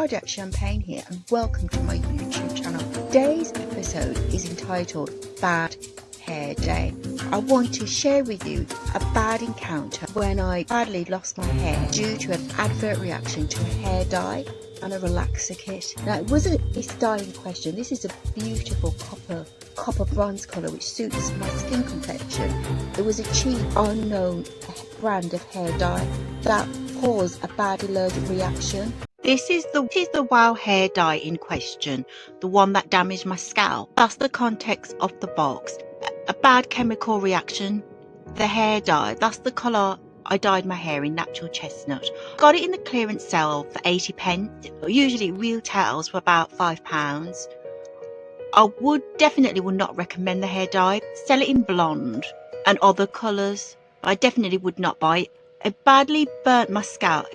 Claudette Champagne here, and welcome to my YouTube channel. Today's episode is entitled Bad Hair Day. I want to share with you a bad encounter when I badly lost my hair due to an adverse reaction to a hair dye and a relaxer kit. Now, it wasn't this dye in question. This is a beautiful copper bronze colour which suits my skin complexion. It was a cheap, unknown brand of hair dye that caused a bad allergic reaction. This is the Wow hair dye in question, the one that damaged my scalp. That's the context of the box. A bad chemical reaction. The hair dye, that's the colour I dyed my hair in, natural chestnut. Got it in the clearance sale for 80p. Usually retails for about £5. I definitely would not recommend the hair dye. Sell it in blonde and other colours. I definitely would not buy it. It badly burnt my scalp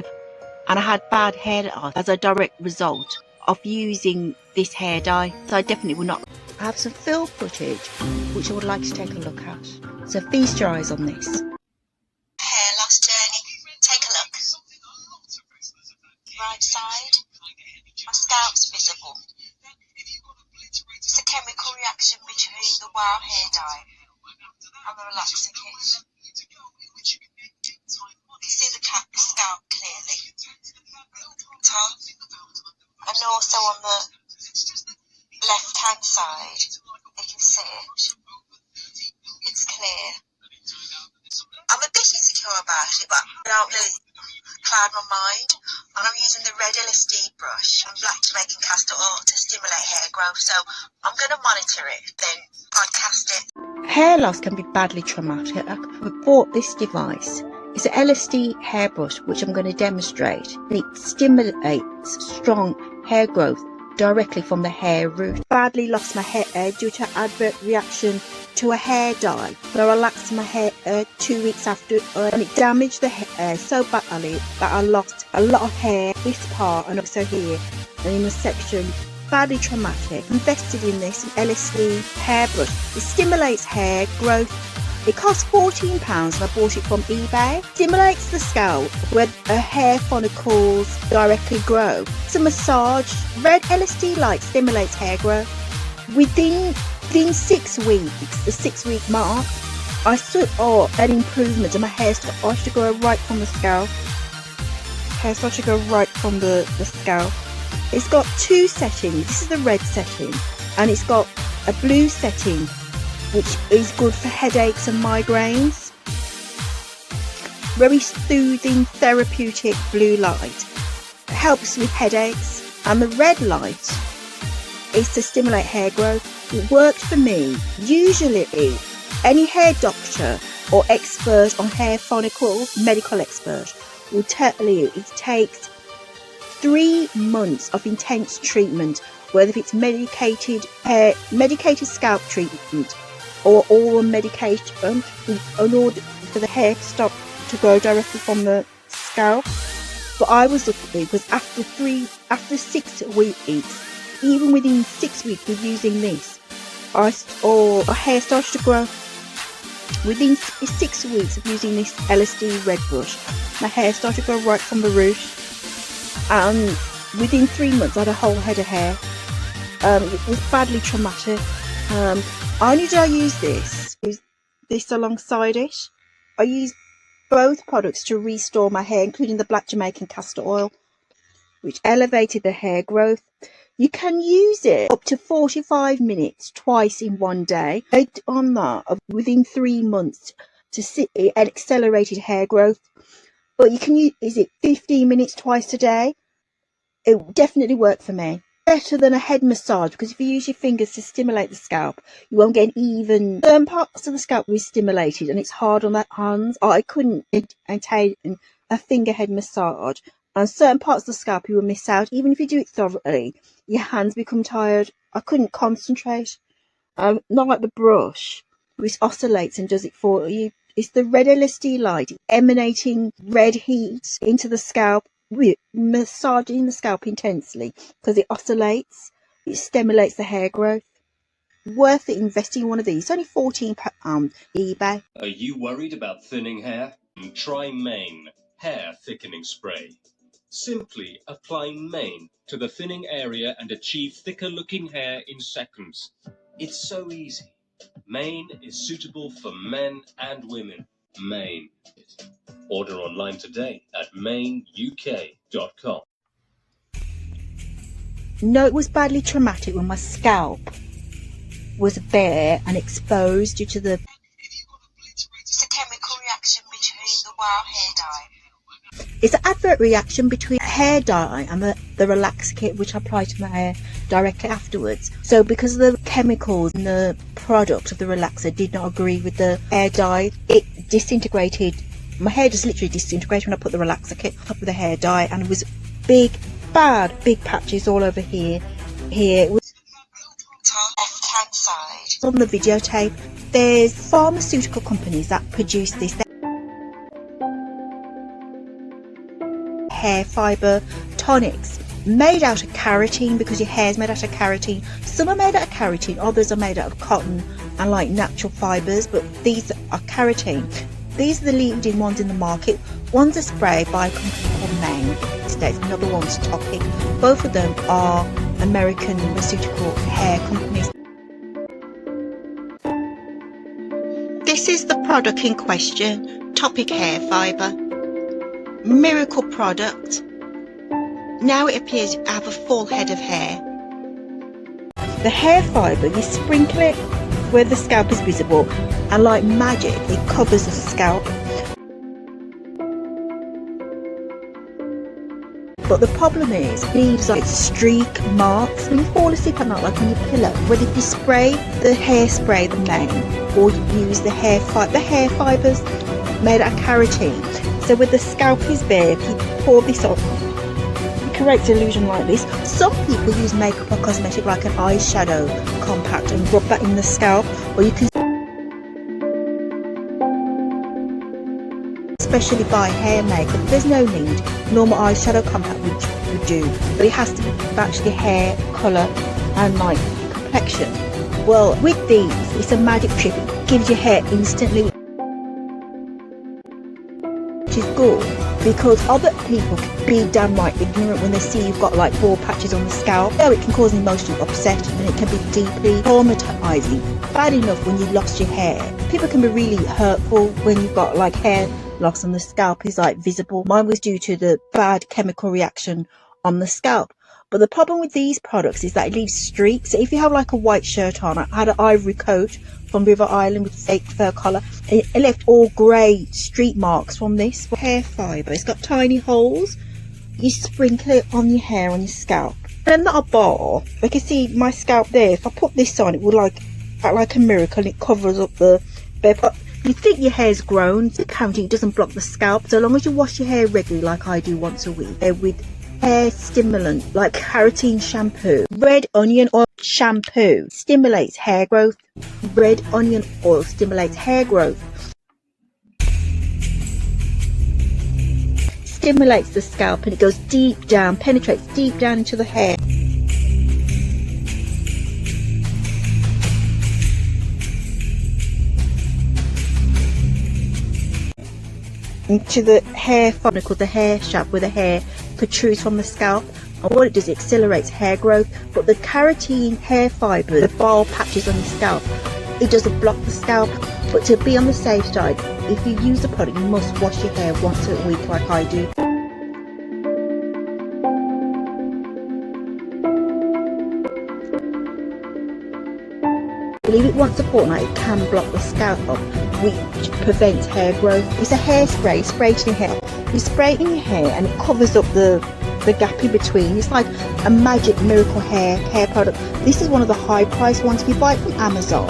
and I had bad hair loss as a direct result of using this hair dye. So I definitely would not. I have some film footage which I would like to take a look at. So feast your eyes on this. Hair loss journey. Take a look. Right side. My scalp's visible. It's a chemical reaction between the Wow hair dye and the relaxer kit. You see the scalp clearly. Top. And also on the left hand side, you can see it. It's clear. I'm a bit insecure about it, but I don't really cloud my mind. And I'm using the red LSD brush and black Jamaican castor oil to stimulate hair growth. So I'm going to monitor it, then podcast it. Hair loss can be badly traumatic. I bought this device. It's an LSD hairbrush which I'm going to demonstrate. It stimulates strong hair growth directly from the hair root. Badly lost my hair due to adverse reaction to a hair dye. I relaxed my hair 2 weeks after and it damaged the hair so badly that I lost a lot of hair, this part and also here and in the section. Badly traumatic. Invested in this LSD hairbrush. It stimulates hair growth. It costs £14 and I bought it from eBay. Stimulates the scalp where hair follicles directly grow. It's a massage. Red LSD light stimulates hair growth. Within 6 weeks, the 6-week mark, I saw an improvement and my hair started to grow right from the scalp. Hair started to go right from the scalp. It's got 2 settings. This is the red setting and it's got a blue setting which is good for headaches and migraines. Very soothing, therapeutic blue light. It helps with headaches. And the red light is to stimulate hair growth. It worked for me. Usually, any hair doctor or expert on hair follicles, medical expert, will tell you it takes 3 months of intense treatment, whether it's medicated scalp treatment or oral medication in order for the hair to stop to grow directly from the scalp. But I was lucky because after 6 weeks, even within 6 weeks of using this, our hair started to grow. Within 6 weeks of using this LSD red brush, my hair started to grow right from the root. And within 3 months, I had a whole head of hair. It was badly traumatic. Only did I use this alongside it. I used both products to restore my hair, including the black Jamaican castor oil, which elevated the hair growth. You can use it up to 45 minutes twice in one day. On that, within 3 months to see an accelerated hair growth. But you can use it 15 minutes twice a day. It definitely worked for me. Better than a head massage, because if you use your fingers to stimulate the scalp, you won't get even. Certain parts of the scalp will be stimulated and it's hard on that hands. I couldn't attain a finger head massage, and certain parts of the scalp you will miss out. Even if you do it thoroughly, your hands become tired. I couldn't concentrate. Not like the brush, which oscillates and does it for you. It's the red LSD light emanating red heat into the scalp, massaging the scalp intensely because it oscillates. It stimulates the hair growth. Worth it investing in one of these. It's only £14 eBay. Are you worried about thinning hair? Try Mane Hair Thickening Spray. Simply applying Mane to the thinning area and achieve thicker looking hair in seconds. It's so easy. Mane is suitable for men and women. Mane. Order online today at maneuk.com. No, it was badly traumatic when my scalp was bare and exposed due to the It's a chemical reaction between the wow hair dye. it's an adverse reaction between hair dye and the relaxer kit, which I apply to my hair directly afterwards. So because the chemicals in the product of the relaxer did not agree with the hair dye, it disintegrated. My hair just literally disintegrated when I put the relaxer kit on top of the hair dye, and it was big patches all over here. It was Left hand side. on the videotape. There's pharmaceutical companies that produce this hair fibre tonics made out of keratin, because your hair is made out of keratin. Some are made out of keratin, others are made out of cotton and like natural fibres, but these are keratin. These are the leading ones in the market. One's a spray by a company called Mane, another one's Topic. Both of them are American pharmaceutical hair companies. This is the product in question, Topic hair fibre. Miracle product. Now it appears you have a full head of hair. The hair fibre, you sprinkle it where the scalp is visible, and like magic it covers the scalp. But the problem is it leaves like streak marks when you fall asleep at night, like on your pillow. Whether if you spray the hairspray, the Mane, or you use the hair fibres made out of keratin. So when the scalp is bare, if you pour this on, it creates an illusion like this. Some people use makeup or cosmetic like an eyeshadow compact and rub that in the scalp, or you can especially buy hair makeup. There's no need. Normal eyeshadow compact would do, but it has to be actually hair colour and like complexion. Well, with these, it's a magic trick. It gives your hair instantly, which is good, because other people can be downright ignorant when they see you've got like bald patches on the scalp. So it can cause emotional upset, and it can be deeply traumatizing. Bad enough when you lost your hair. People can be really hurtful when you've got like hair loss and the scalp is like visible. Mine was due to the bad chemical reaction on the scalp. But the problem with these products is that it leaves streaks. So if you have like a white shirt on, I had an ivory coat from River Island with fake fur collar, and it left all grey streak marks from this hair fibre. It's got tiny holes. You sprinkle it on your hair, on your scalp, and not a bar. I can see my scalp there. If I put this on, it would like act like a miracle, and it covers up the bare part. You think your hair's grown, apparently it doesn't block the scalp, so long as you wash your hair regularly like I do once a week with hair stimulant like keratin shampoo. Red onion oil shampoo stimulates hair growth. Red onion oil stimulates hair growth. Stimulates the scalp, and it goes deep down, penetrates deep down into the hair. Into the hair follicle, the hair shaft where the hair protrudes from the scalp, and what it does, it accelerates hair growth. But the keratin hair fibre, the bald patches on the scalp, it doesn't block the scalp. But to be on the safe side, if you use the product, you must wash your hair once a week like I do. Leave it once a fortnight, it can block the scalp up, which prevents hair growth. It's a hairspray, spray to your hair. You spray it in your hair and it covers up the gap in between. It's like a magic miracle hair product. This is one of the high priced ones. If you buy it from Amazon,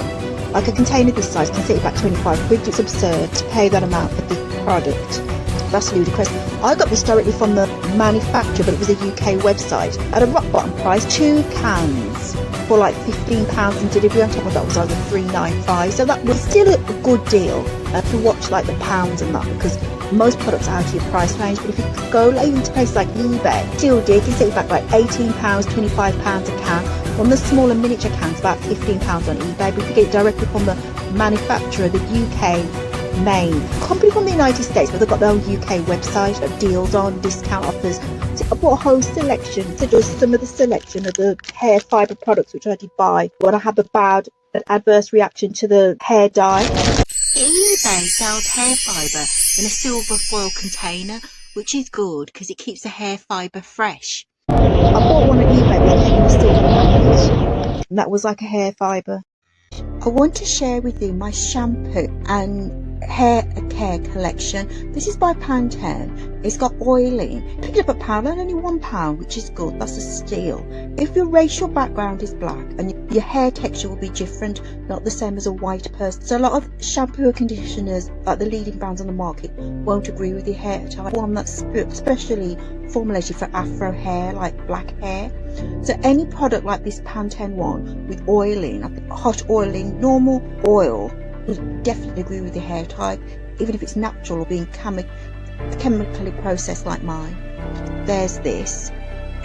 like a container this size can set you back 25 quid. It's absurd to pay that amount for this product. That's ludicrous. I got this directly from the manufacturer, but it was a UK website at a rock bottom price, 2 cans for like £15 in delivery. On top of that was either £3.95, so that was still a good deal to watch like the pounds and that, because most products are out of your price range. But if you go even to places like eBay, still deal, can set you back like £18, £25 a can. On the smaller miniature cans, about £15 on eBay. But if you get it directly from the manufacturer, the UK Maine. Company from the United States, but they've got their own UK website, deals on, discount offers. So I bought a whole selection to do some of the selection of the hair fibre products which I did buy when I had an adverse reaction to the hair dye. eBay sells hair fibre in a silver foil container, which is good because it keeps the hair fibre fresh. I bought one on eBay, but it came in a silver package, and that was like a hair fibre. I want to share with you my shampoo and hair care collection. This is by Pantene. It's got oiling. Picked it up at Poundland, only £1, which is good. That's a steal. If your racial background is black and your hair texture will be different, not the same as a white person. So a lot of shampoo and conditioners, like the leading brands on the market, won't agree with your hair type. One that's specially formulated for afro hair, like black hair. So any product like this Pantene one with oiling, hot oiling, normal oil, will definitely agree with your hair type, even if it's natural or being chemically processed like mine. There's this.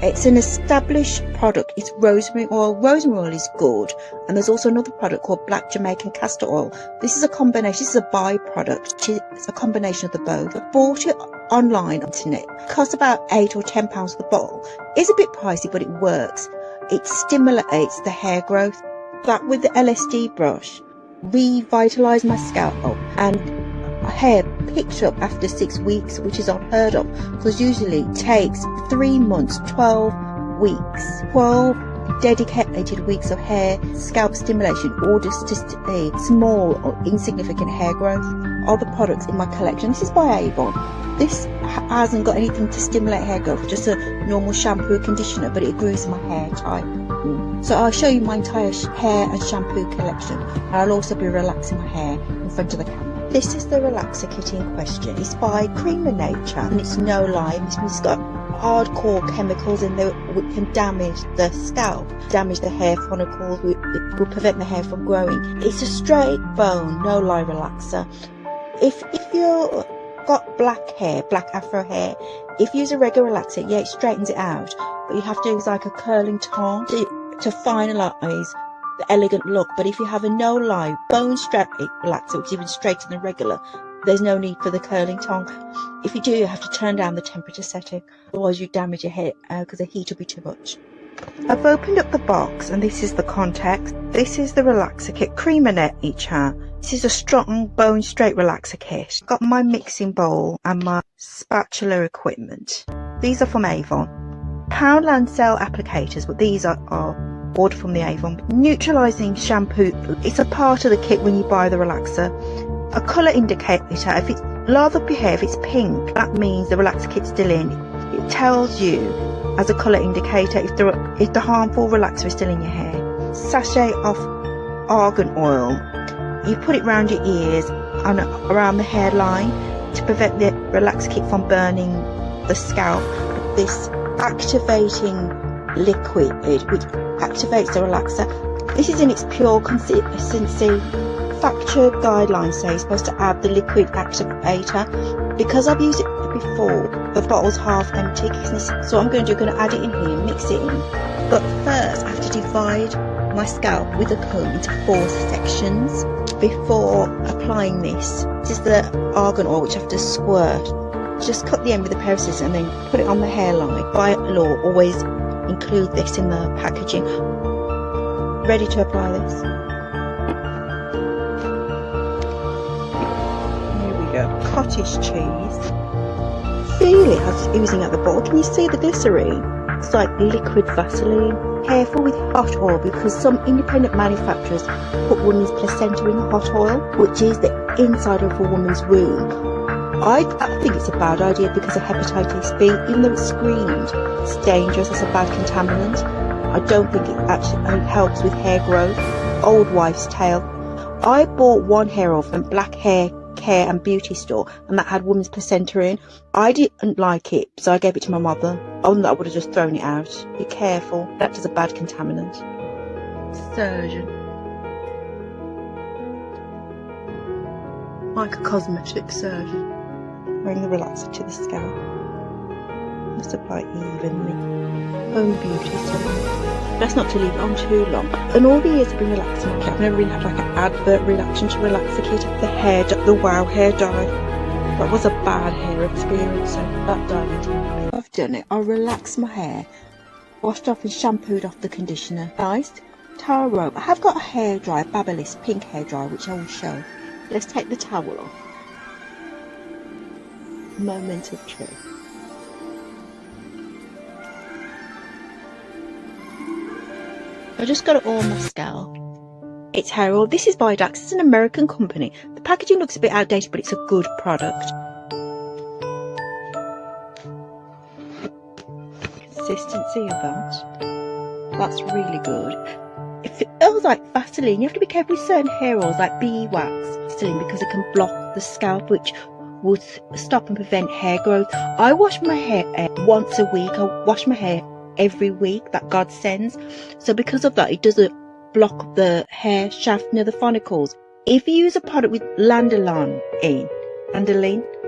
It's an established product. It's rosemary oil. Rosemary oil is good. And there's also another product called black Jamaican castor oil. This is a combination. This is a byproduct. It's a combination of the both. I bought it online on the internet. It costs about £8 or £10 for the bottle. It's a bit pricey, but it works. It stimulates the hair growth. That with the LSD brush revitalised my scalp and my hair picked up after 6 weeks, which is unheard of because usually it takes 3 months, 12 weeks, 12 dedicated weeks of hair scalp stimulation or just to see small or insignificant hair growth. All the products in my collection, this is by Avon. This hasn't got anything to stimulate hair growth, just a normal shampoo conditioner, but it agrees with my hair type. So I'll show you my entire hair and shampoo collection, and I'll also be relaxing my hair in front of the camera. This is the relaxer kit in question. It's by Cream of Nature and it's no lime. It's got hardcore chemicals in there which can damage the scalp, damage the hair follicles, it will prevent the hair from growing. It's a straight bone, no lie relaxer. If you've got black hair, black afro hair, if you use a regular relaxer, yeah, it straightens it out, but you have to use like a curling tongue to finalise the elegant look. But if you have a no lie bone straight relaxer, which is even straighter than regular, there's no need for the curling tongue. If you do, you have to turn down the temperature setting, otherwise you damage your hair because the heat will be too much. I've opened up the box and this is the context. This is the relaxer kit, Cream of Nature. This is a strong bone straight relaxer kit. Got my mixing bowl and my spatula equipment. These are from Avon. Poundland sell applicators, but these are ordered from the Avon. Neutralising shampoo, it's a part of the kit when you buy the relaxer. A colour indicator, if it's lather up your hair, if it's pink, that means the relaxer kit's still in. It tells you as a colour indicator if the harmful relaxer is still in your hair. Sachet of argan oil. You put it around your ears and around the hairline to prevent the relaxer kit from burning the scalp. This activating liquid which activates the relaxer. This is in its pure consistency. Facture guidelines say you're supposed to add the liquid activator. Because I've used it before, the bottle's half empty, so I'm going to add it in here, mix it in. But first I have to divide my scalp with a comb into 4 sections before applying this. This is the argan oil which I have to squirt. Just cut the end with a pair of scissors and then put it on the hairline. By law, always include this in the packaging. Ready to apply this. Cottage cheese. Feel it as it's oozing at the bottle. Can you see the glycerine? It's like liquid Vaseline. Careful with hot oil because some independent manufacturers put women's placenta in hot oil, which is the inside of a woman's womb. I think it's a bad idea because of hepatitis B. Even though it's screened, it's dangerous. It's a bad contaminant. I don't think it actually helps with hair growth. Old wives' tale. I bought one hair oil from Black Hair Care and Beauty store, and that had women's placenta in. I didn't like it, so I gave it to my mother. I would have just thrown it out. Be careful, that is a bad contaminant. Surgeon. Like a cosmetic surgeon. Bring the relaxer to the scalp. thickness apply evenly. Home beauty salon. Best not to leave it on too long. And all the years I've been relaxing my kit, I've never really had like an advert reaction to relax the kit. The Wow hair dye. That was a bad hair experience, so that died. I've done it. I relaxed my hair, washed off and shampooed off the conditioner. Nice. Towel rope. I have got a hair dryer, Babyliss pink hair dryer, which I will show. Let's take the towel off. Moment of truth. I just got it all on my scalp. It's hair oil. This is Bidax. It's an American company. The packaging looks a bit outdated, but it's a good product. Consistency of that. That's really good. If it feels like Vaseline, you have to be careful with certain hair oils like beeswax Vaseline because it can block the scalp, which would stop and prevent hair growth. I wash my hair once a week. I wash my hair every week that God sends. So because of that, it doesn't block the hair shaft near the follicles. If you use a product with lanolin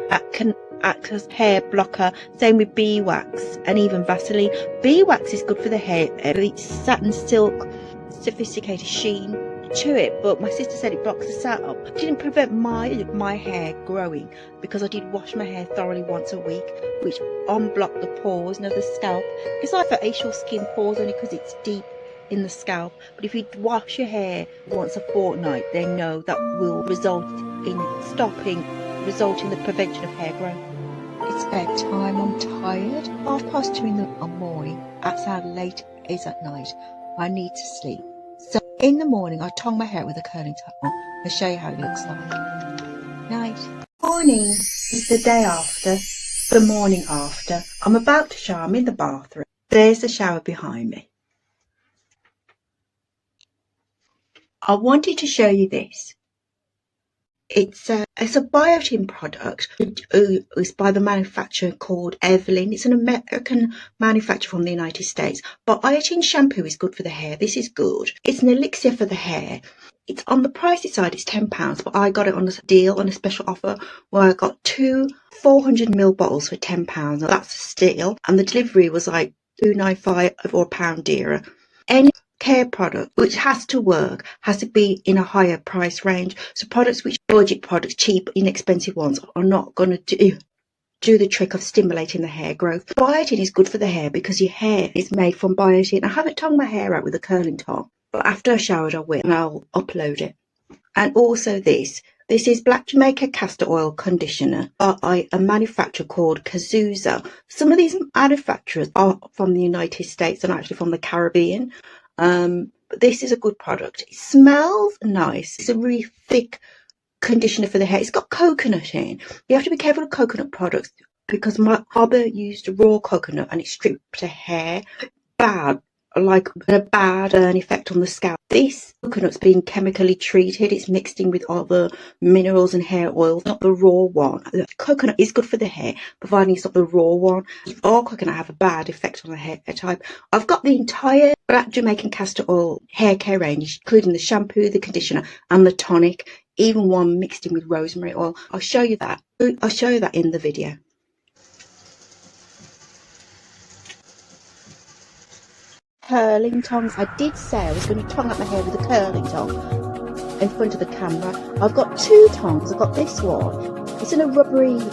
that can act as hair blocker. Same with beeswax and even Vaseline. Beeswax is good for the hair. It's satin silk, sophisticated sheen to it, but my sister said it blocks the sat up. It didn't prevent my hair growing because I did wash my hair thoroughly once a week, which unblocked the pores of the scalp. It's like facial skin pores only because it's deep in the scalp, but if you wash your hair once a fortnight, then no, that will result in the prevention of hair growth. It's bedtime. I'm tired. 2:30 in the morning. That's how late it is at night. I need to sleep. So in the morning, I tongue my hair with a curling towel. I'll show you how it looks like. Night. Morning is the day after, the morning after. I'm about to shower. I'm in the bathroom. There's the shower behind me. I wanted to show you this. It's a biotin product. It's by the manufacturer called Evelyn. It's an American manufacturer from the United States. But biotin shampoo is good for the hair. This is good. It's an elixir for the hair. It's on the pricey side. It's £10, but I got it on a deal, on a special offer, where I got two 400ml bottles for £10. Now that's a steal. And the delivery was like £2.95 or £1 dearer. Any care product which has to work has to be in a higher price range. So products which budget products, cheap, inexpensive ones, are not going to do the trick of stimulating the hair growth. Biotin is good for the hair because your hair is made from biotin. I haven't tongued my hair out with a curling towel, but after I showered I will, and I'll upload it. And also this is Black Jamaica Castor Oil Conditioner by a manufacturer called Kazuza. Some of these manufacturers are from the United States and actually from the Caribbean. But this is a good product. It smells nice. It's a really thick conditioner for the hair. It's got coconut in. You have to be careful of coconut products because my mother used raw coconut and it stripped her hair bad, like a bad effect on the scalp. This coconut's been chemically treated. It's mixed in with other minerals and hair oils, not the raw one. The coconut is good for the hair, providing it's not the raw one. All coconut have a bad effect on the hair type. I've got the entire Black Jamaican Castor Oil hair care range, including the shampoo, the conditioner, and the tonic. Even one mixed in with rosemary oil. I'll show you that. I'll show you that in the video. Curling tongs. I did say I was going to tongue up my hair with a curling tong in front of the camera. I've got two tongs. I've got this one. It's in a rubber case.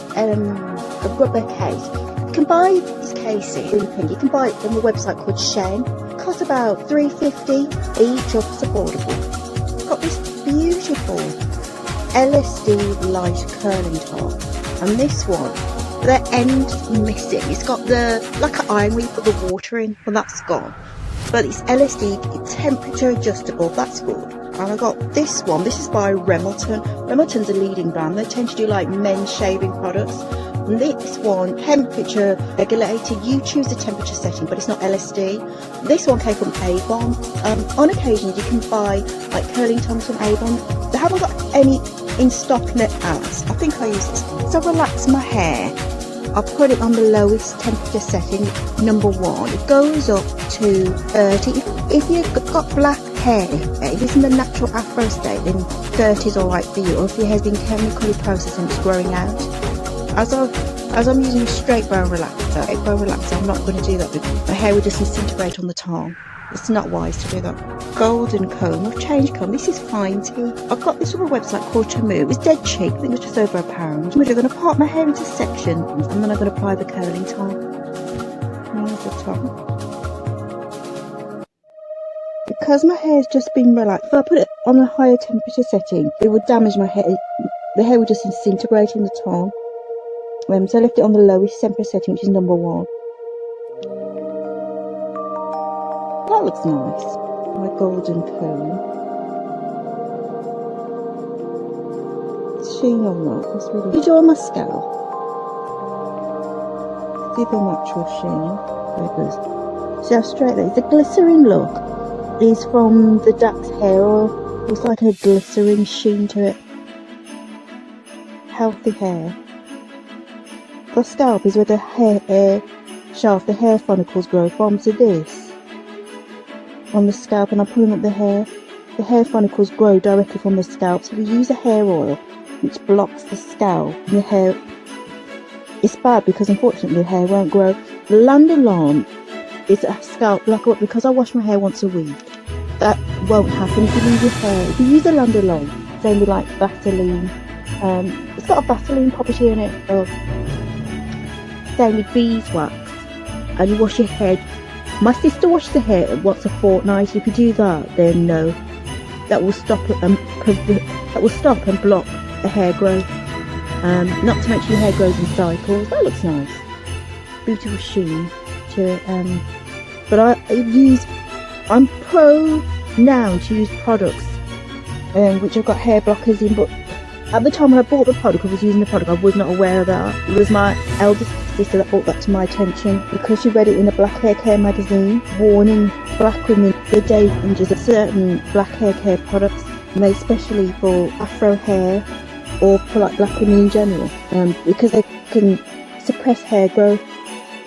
You can buy these cases. You can buy it from a website called Shen. It costs about $3.50 each, or it's affordable. I've got this beautiful LSD light curling tong, and this one, the end's missing. It's got the like an iron where you put the water in. Well, that's gone. But it's LSD, it's temperature adjustable, that's good. And I got this one. This is by Remington. Remington's a leading brand. They tend to do like men's shaving products. And this one, temperature regulated. You choose the temperature setting, but it's not LSD. This one came from Avon. On occasion, you can buy like curling tongs from Avon. They haven't got any in stock in their ads. I think I use this. So I relax my hair. I put it on the lowest temperature setting, number 1. It goes up to 30. If you've got black hair, if it's in the natural afro state, then 30 is alright for you. Or if your hair's been chemically processed and it's growing out. As I'm using a straight brow relaxer, relaxer. REGROW relaxer, I'm not going to do that because my hair would just disintegrate on the tongue. It's not wise to do that. Golden comb, I've changed comb. This is fine tea. I've got this from a website called Tamu. It's dead cheap, I think it's just over £1. I'm going to part my hair into sections and then I'm going to apply the curling tongue. Here's the top. Because my hair's just been relaxed, if I put it on a higher temperature setting, it would damage my hair. The hair would just disintegrate in the tongue. So I left it on the lowest temperature setting, which is number 1. That looks nice. My golden comb. It's sheen on that. That's really. Did you do on my scalp? See the natural sheen. There it goes. See how straight that is. The glycerin look is from the Dax hair oil. It's like a glycerin sheen to it. Healthy hair. The scalp is where the hair shaft, the hair follicles grow from. So this on the scalp, and I'm pulling up the hair follicles grow directly from the scalp. So we use a hair oil which blocks the scalp. The hair, it's bad because unfortunately the hair won't grow. The Landolon is a scalp blocker, but because I wash my hair once a week, that won't happen if you leave your hair. If you use a Landolon, same with like Vaseline, it's got a Vaseline property in it. Same with beeswax, and you wash your head. My sister washes her hair once a fortnight. If you do that, then no, that will stop and block the hair growth. Not to mention your hair grows in cycles. That looks nice, beautiful sheen. But I'm pro now to use products which have got hair blockers in. But at the time when I bought the product, I was using the product, I was not aware of that. It was my eldest sister that brought that to my attention because she read it in a black hair care magazine warning black women the dangers of certain black hair care products made especially for afro hair or for like black women in general, because they can suppress hair growth,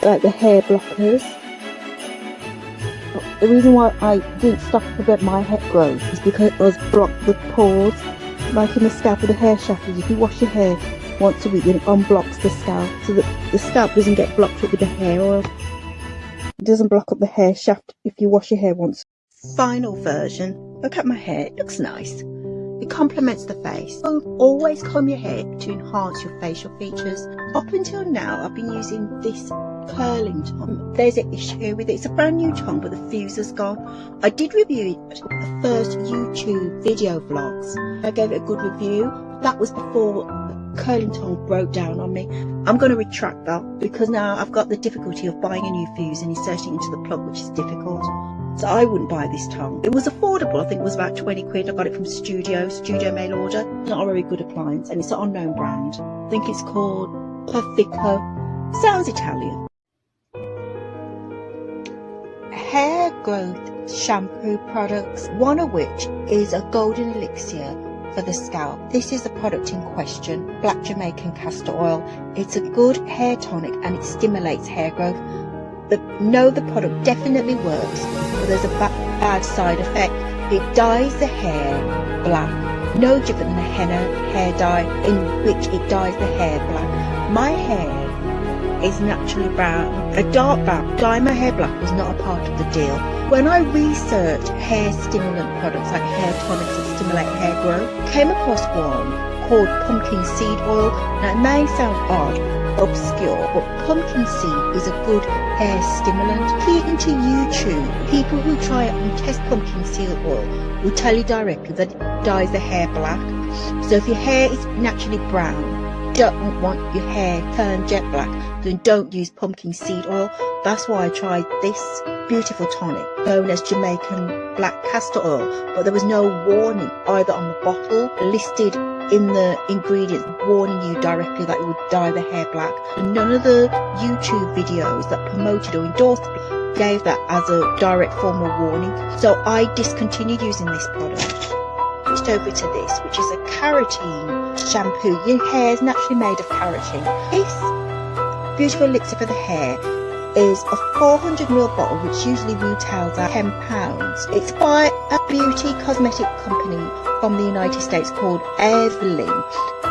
like the hair blockers. The reason why I didn't stop to prevent my hair growth is because it was blocked with pores, like in the scalp of the hair shaft. If you wash your hair once a week, then it unblocks the scalp, so that the scalp doesn't get blocked up with the hair oil. It doesn't block up the hair shaft if you wash your hair once. Final version. Look at my hair, it looks nice. It complements the face. So always comb your hair to enhance your facial features. Up until now, I've been using this curling tongue. There's an issue with it. It's a brand new tongue, but the fuse has gone. I did review it the first YouTube video vlogs. I gave it a good review. That was before the curling tongue broke down on me. I'm going to retract that because now I've got the difficulty of buying a new fuse and inserting it into the plug, which is difficult. So I wouldn't buy this tongue. It was affordable. I think it was about 20 quid. I got it from Studio mail order. Not a very good appliance, and it's an unknown brand. I think it's called Perfico. Sounds Italian. Hair growth shampoo products, one of which is a golden elixir for the scalp. This is the product in question, black Jamaican castor oil. It's a good hair tonic and it stimulates hair growth. The product definitely works, but there's a bad side effect. It dyes the hair black, no different than a henna hair dye, in which it dyes the hair black. My hair is naturally brown. A dark brown, dyeing my hair black was not a part of the deal. When I researched hair stimulant products like hair tonics that stimulate hair growth, I came across one called pumpkin seed oil. Now it may sound odd, obscure, but pumpkin seed is a good hair stimulant. Key into YouTube, people who try it and test pumpkin seed oil will tell you directly that it dyes the hair black. So if your hair is naturally brown, don't want your hair turned jet black, then don't use pumpkin seed oil. That's why I tried this beautiful tonic known as Jamaican black castor oil, but there was no warning either on the bottle listed in the ingredients warning you directly that it would dye the hair black. And none of the YouTube videos that promoted or endorsed it gave that as a direct formal warning. So I discontinued using this product. Switched over to this, which is a keratin shampoo. Your hair is naturally made of keratin. This beautiful elixir for the hair is a 400ml bottle, which usually retails at £10. It's by a beauty cosmetic company from the United States called Evelyn,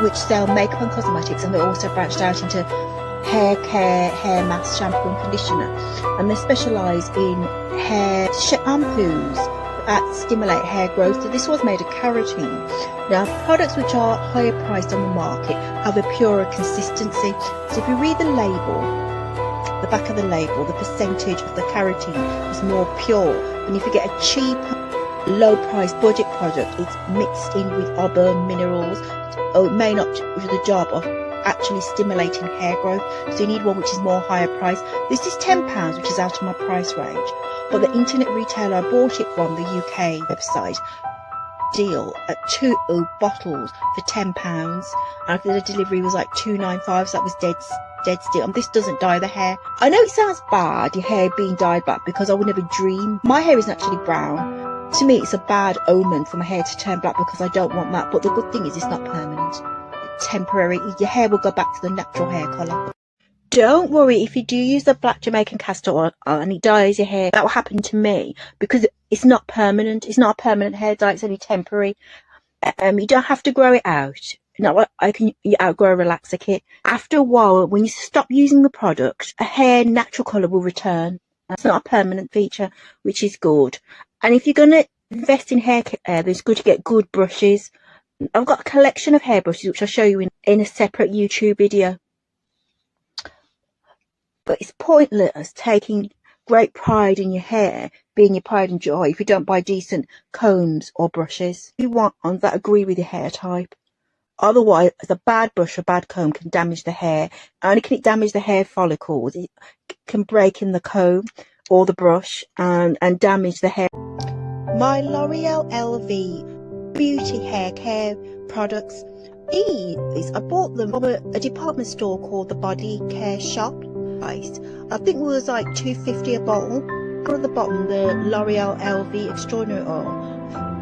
which sell makeup and cosmetics, and they also branched out into hair care, hair mask, shampoo and conditioner, and they specialise in hair shampoos that stimulate hair growth. So this was made of keratin. Now, products which are higher priced on the market have a purer consistency. So if you read the label, the back of the label, the percentage of the keratin is more pure. And if you get a cheap, low-priced budget product, it's mixed in with other minerals. It may not do the job of actually stimulating hair growth. So you need one which is more higher priced. This is £10, which is out of my price range. But the internet retailer I bought it from, the UK website, deal at 2 bottles for £10, and after the delivery was like £2.95, so that was dead steal. And this doesn't dye the hair. I know it sounds bad, your hair being dyed black, because I would never dream. My hair is naturally brown. To me, it's a bad omen for my hair to turn black, because I don't want that. But the good thing is it's not permanent. It's temporary. Your hair will go back to the natural hair colour. Don't worry if you do use the black Jamaican castor oil and it dyes your hair. That will happen to me because it's not permanent. It's not a permanent hair dye. It's only temporary. You don't have to grow it out. No, you outgrow a relaxer kit. After a while, when you stop using the product, a hair natural colour will return. It's not a permanent feature, which is good. And if you're going to invest in hair care, then it's good to get good brushes. I've got a collection of hair brushes, which I'll show you in a separate YouTube video. But it's pointless taking great pride in your hair, being your pride and joy, if you don't buy decent combs or brushes. You want ones that agree with your hair type. Otherwise, a bad brush or bad comb can damage the hair. Not only can it damage the hair follicles, it can break in the comb or the brush and damage the hair. My L'Oreal LV beauty hair care products. I bought them from a department store called the Body Care Shop. I think it was like $2.50 a bottle. At the bottom, the L'Oreal LV Extraordinary Oil,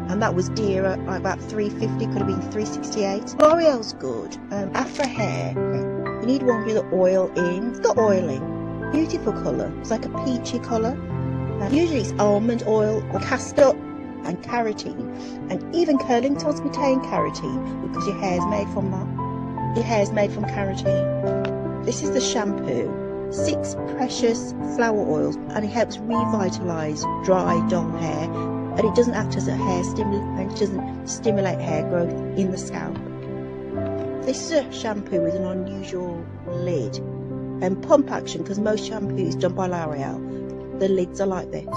and that was dearer, like about $3.50, could have been $3.68. L'Oreal's good. Afro hair, you need one with the oil in. It's got oil in. Beautiful colour. It's like a peachy colour. Usually it's almond oil or castor and keratin, and even curling tools contain keratin because your hair is made from that. Your hair is made from keratin. This is the shampoo. 6 precious flower oils, and it helps revitalise dry, dull hair, and it doesn't act as a hair stimulant, and it doesn't stimulate hair growth in the scalp. This is a shampoo with an unusual lid and pump action, because most shampoos done by L'Oreal, the lids are like this.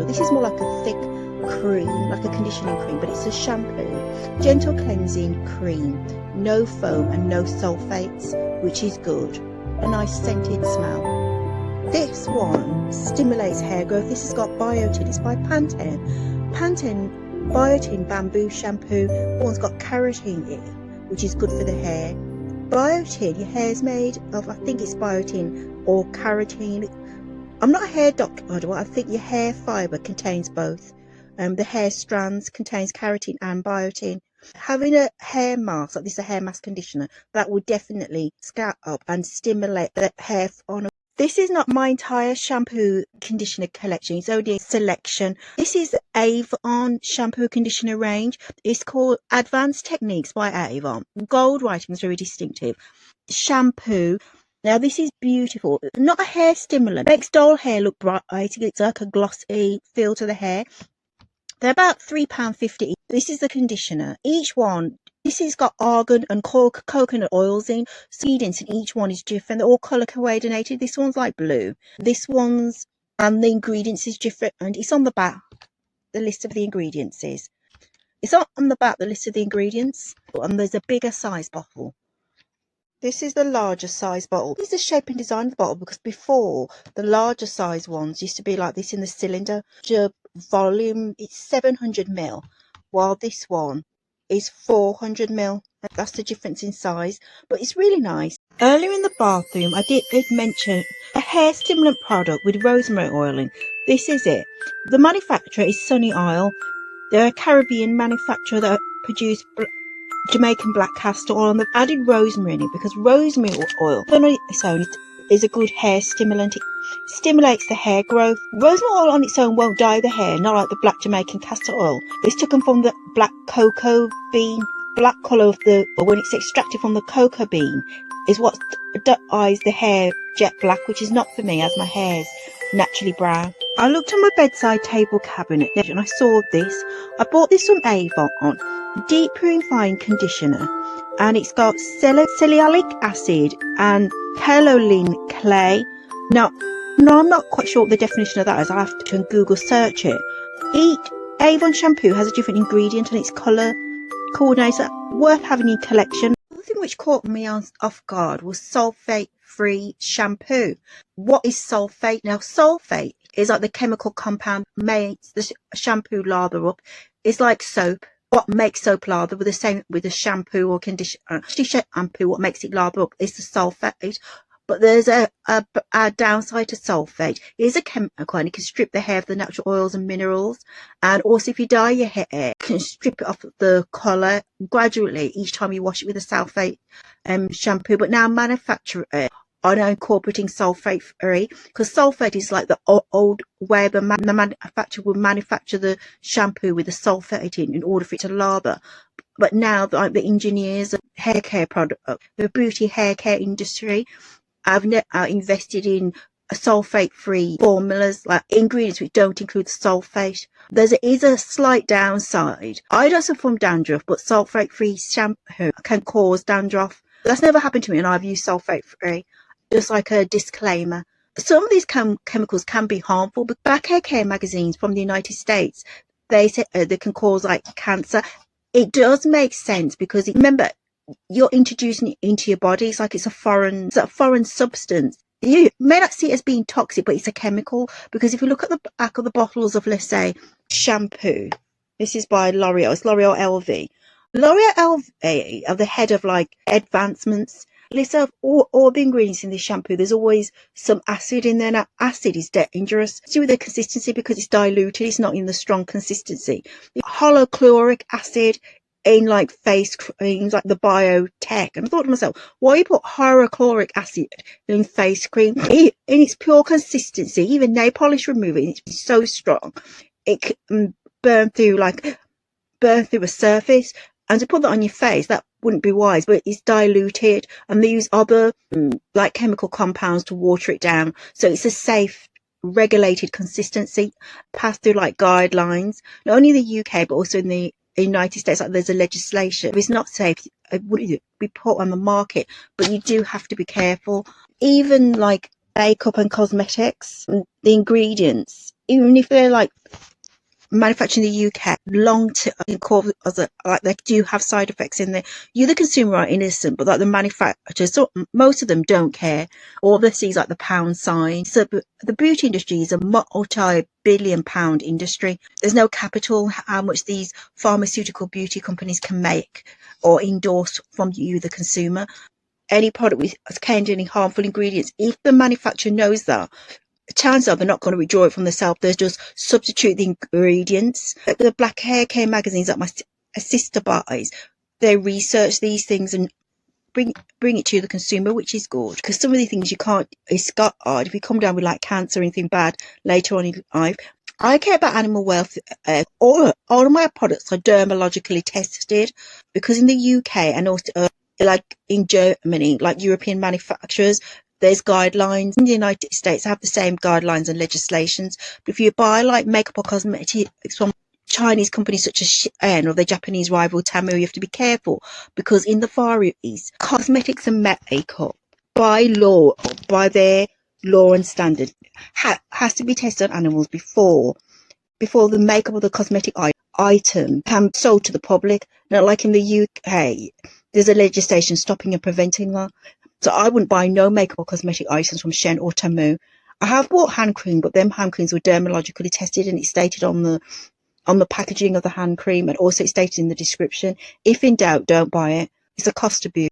This is more like a thick cream, like a conditioning cream, but it's a shampoo. Gentle cleansing cream, no foam and no sulfates, which is good. A nice scented smell. This one stimulates hair growth. This has got biotin. It's by Pantene. Pantene Biotin Bamboo Shampoo. One's got keratin in, which is good for the hair. Biotin, your hair's made of, I think it's biotin or keratin. I'm not a hair doctor, by the way. I think your hair fibre contains both. The hair strands contains keratin and biotin. Having a hair mask like this, a hair mask conditioner, that will definitely scalp up and stimulate the hair on. This is not my entire shampoo conditioner collection. It's only a selection. This is Avon shampoo conditioner range. It's called Advanced Techniques by Avon. Gold writing is very distinctive. Shampoo. Now this is beautiful. Not a hair stimulant. Makes dull hair look bright. It's like a glossy feel to the hair. They're about £3.50. This is the conditioner. Each one, this has got argan and coconut oils in. Ingredients in each one is different. They're all colour coordinated. This one's like blue. This one's, and the ingredients is different. And it's on the back, the list of the ingredients is. It's on the back, the list of the ingredients. And there's a bigger size bottle. This is the larger size bottle. This is the shape and design of the bottle, because before, the larger size ones used to be like this in the cylinder. Volume, it's 700ml, while this one is 400ml. That's the difference in size, but it's really nice. Earlier in the bathroom, I did mention a hair stimulant product with rosemary oil in. This is it. The manufacturer is Sunny Isle. They're a Caribbean manufacturer that produce Jamaican black castor oil, and they've added rosemary in it because rosemary oil on its own is a good hair stimulant. It stimulates the hair growth. Rosemary oil on its own won't dye the hair, not like the black Jamaican castor oil. It's taken from the black cocoa bean black colour of when it's extracted from the cocoa bean is what dyes the hair jet black, which is not for me as my hair's naturally brown. I looked on my bedside table cabinet and I saw this. I bought this from Avon, deep purifying conditioner, and it's got salicylic acid and kaolin clay. Now, no, I'm not quite sure what the definition of that is. I have to Google search it. Avon shampoo has a different ingredient and its colour coordinator, worth having in collection. The thing which caught me off guard was sulfate-free shampoo. What is sulfate? Now, sulfate is like the chemical compound makes the shampoo lather up. It's like soap. What makes soap lather with the same with the shampoo or conditioner? Shampoo, what makes it lather up is the sulfate. But there's a downside to sulfate. It is a chemical and it can strip the hair of the natural oils and minerals. And also if you dye your hair, it can strip it off the colour gradually each time you wash it with a sulfate shampoo. But now manufacturers are now incorporating sulfate free, because sulfate is like the old way the manufacturer would manufacture the shampoo with the sulfate in order for it to lather. But now like the engineers of hair care product, the beauty hair care industry, I've invested in sulfate-free formulas, like ingredients which don't include sulfate. There is a slight downside. I don't suffer from dandruff, but sulfate-free shampoo can cause dandruff. That's never happened to me, and I've used sulfate-free. Just like a disclaimer. Some of these chemicals can be harmful, but back hair care magazines from the United States, they say they can cause like cancer. It does make sense because remember, you're introducing it into your body. It's like it's a foreign substance. You may not see it as being toxic, but it's a chemical. Because if you look at the back of the bottles of, let's say, shampoo, this is by L'Oreal. It's L'Oreal LV. L'Oreal LV are the head of like advancements. List of all the ingredients in this shampoo. There's always some acid in there. Now, acid is dangerous. It's with the consistency because it's diluted. It's not in the strong consistency. The hyaluronic acid in like face creams, like the biotech. And I thought to myself, why you put hyaluronic acid in face cream? In its pure consistency, even nail polish removing, it's so strong. It can burn through a surface. And to put that on your face, that wouldn't be wise, but it's diluted. And they use other like chemical compounds to water it down. So it's a safe, regulated consistency, passed through like guidelines, not only in the UK, but also in the United States. Like there's a legislation. If it's not safe, it wouldn't be put on the market, but you do have to be careful. Even like makeup and cosmetics, the ingredients, even if they're like manufactured in the UK, like they do have side effects in there. You, the consumer, are innocent, but like the manufacturers, so most of them don't care. All they see is like the pound sign. So the beauty industry is a multi-billion-pound industry. There's no capital how much these pharmaceutical beauty companies can make or endorse from you, the consumer. Any product with containing harmful ingredients, if the manufacturer knows that, chances are they're not going to withdraw it from themselves. They'll just substitute the ingredients. The black hair care magazines that my sister buys, they research these things and bring it to the consumer, which is good. Because some of the things you can't, it's got hard. If you come down with like cancer or anything bad later on in life. I care about animal welfare. All of my products are dermatologically tested, because in the UK and also like in Germany, like European manufacturers, there's guidelines. In the United States, have the same guidelines and legislations. But if you buy like makeup or cosmetics from Chinese companies such as Shein or the Japanese rival Temu, you have to be careful, because in the Far East, cosmetics and makeup, by law, by their law and standard, has to be tested on animals before the makeup or the cosmetic item can be sold to the public. Now, like in the UK, there's a legislation stopping and preventing that. So I wouldn't buy no makeup or cosmetic items from Shein or Temu. I have bought hand cream, but them hand creams were dermatologically tested, and it's stated on the packaging of the hand cream, and also it's stated in the description. If in doubt, don't buy it. It's a cost abuse.